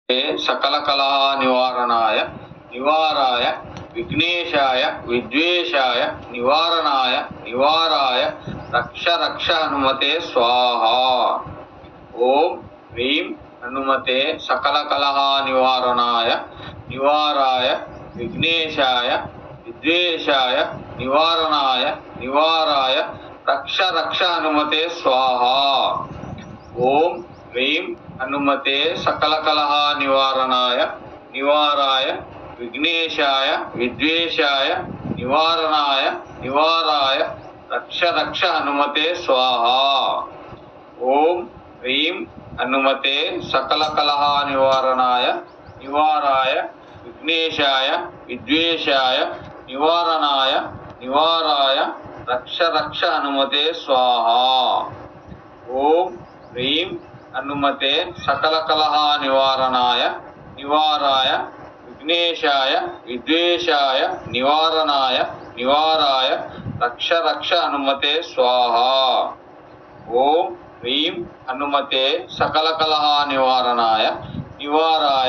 सकल कलह निवारणाय निवाराय विघ्नेशाय विद्वेषाय निवारणाय निवाराय रक्ष रक्ष हनुमते स्वाहा। ओम ह्रीं हनुमते सकल कलह निवारणाय निवाराय विघ्नेशाय विद्वेषाय निवारणाय निवाराय रक्ष रक्ष हनुमते स्वाहा। ओम ह्रीं हनुमते सकल कलह निवारणाय निवाराय विघ्नेशाय विद्वेषाय निवारणाय निवाराय रक्ष रक्ष हनुमते स्वाहा। ओम ह्रीं हनुमते सकल कलह निवारणाय निवाराय विघ्नेशाय विद्वेषाय निवारणाय निवाराय रक्ष रक्ष हनुमते स्वाहा। ओम ह्रीं हनुमते सकल कलह निवारणाय निवाराय विघ्नेशाय विद्वेषाय निवारणाय निवाराय रक्ष रक्ष हनुमते स्वाहा। ओम ह्रीं हनुमते सकल कलह निवारणाय निवाराय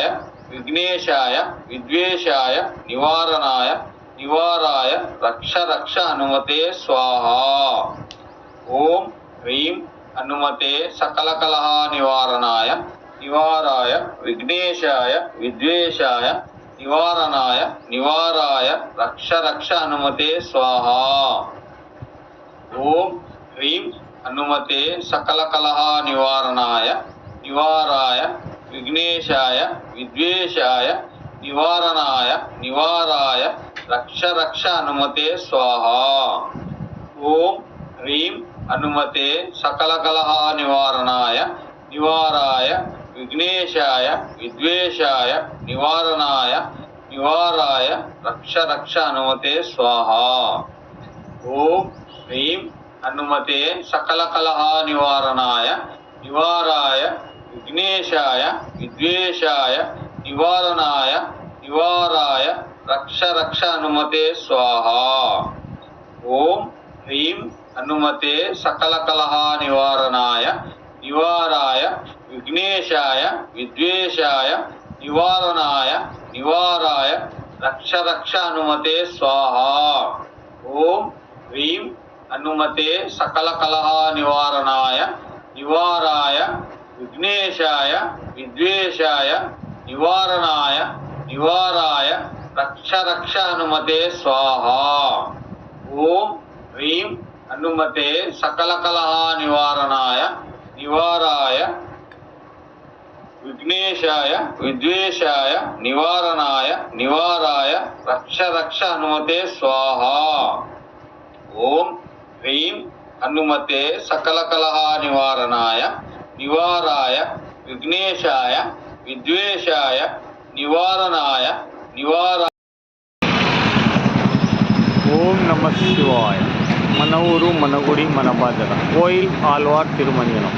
विघ्नेशाय विद्वेषाय निवारणाय निवाराय रक्ष रक्ष हनुमते स्वाहा। ओम ह्रीं हनुमते सकल कलह निवारणाय निवाराय विघ्नेशाय विद्वेषाय निवारणाय निवाराय रक्ष रक्ष हनुमते स्वाहा। ओम ह्रीं हनुमते सकल कलह निवारणाय निवाराय विघ्नेशाय विद्वेषाय निवारणाय निवाराय रक्ष रक्ष हनुमते स्वाहा। ओम ह्रीं हनुमते सकल कलह निवारणाय निवाराय विघ्नेशाय विद्वेषाय निवारणाय निवाराय रक्ष रक्ष हनुमते स्वाहा। ओम ह्रीं हनुमते सकल कलह निवारणाय निवाराय विघ्नेशाय विद्वेषाय निवारणाय निवाराय रक्ष रक्ष हनुमते स्वाहा। ओम ह्रीं हनुमते सकल कलह निवारणाय निवाराय विघ्नेशाय विद्वेषाय निवारणाय निवाराय रक्ष रक्ष हनुमते स्वाहा। ओम ह्रीं हनुमते सकल कलह निवारणाय निवाराय विघ्नेशाय विद्वेषाय निवारणाय निवाराय रक्ष रक्ष हनुमते स्वाहा। ओम ह्रीं हनुमते सकल कलह निवारणाय निवाराय विघ्नेशाय विद्वेषाय निवारणाय निवाराय रक्ष रक्ष हनुमते स्वाहा। ओम ह्रीं हनुमते सकल कलह निवारणाय निवाराय विघ्नेशाय विद्वेषाय निवारणाय निवाराय। ఓం నమ శివాయ. మన ఊరు మన గుడి మన బాధ్యత. కోయిల్ ఆల్వార్ తిరుమంజనం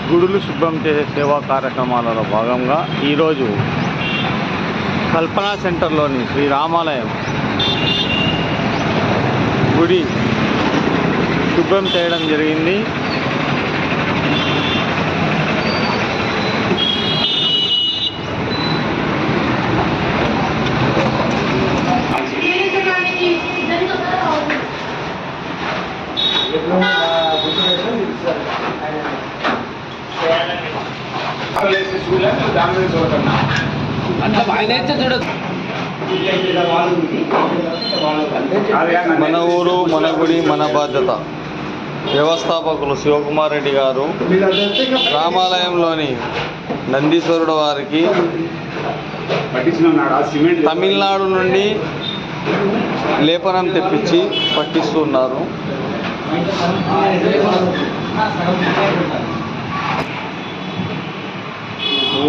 గుడులు శుభ్రం చేసే సేవా కార్యక్రమాలలో భాగంగా ఈరోజు కల్పనా సెంటర్లోని శ్రీ రామాలయం గుడి శుభ్రం చేయడం జరిగింది. మన ఊరు మన గుడి మన బాధ్యత వ్యవస్థాపకులు శివకుమార్ రెడ్డి గారు రామాలయంలోని నందీశ్వరుడు వారికి తమిళనాడు నుండి లేపనం తెప్పించి పట్టిస్తున్నారు.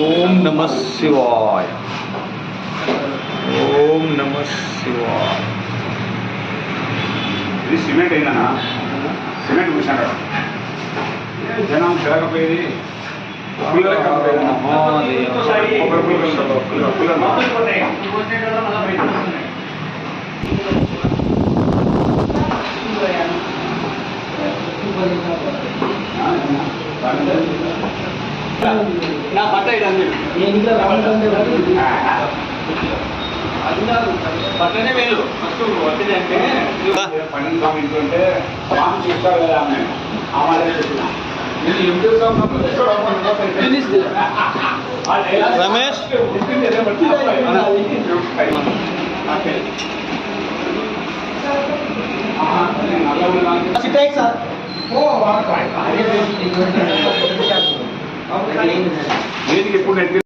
ఓం నమ శివాయ. ఓం నమ శివాయ. ఇది సిమెంట్ అయినా సిమెంట్ పూసాడు జనం తిరగపోయేది నా బట్ట ఇదండి బట్టనే వేలు ఫస్ట్ వచ్చింది అంటే పన్నెండు స్వామి ఇంట్లో ఉంటే స్వామి చూస్తారు కదా ఆమె ఆమె చెప్పిన నేను ఎప్పుడు రమేష్ దీనికి ఎప్పుడు నెట్టి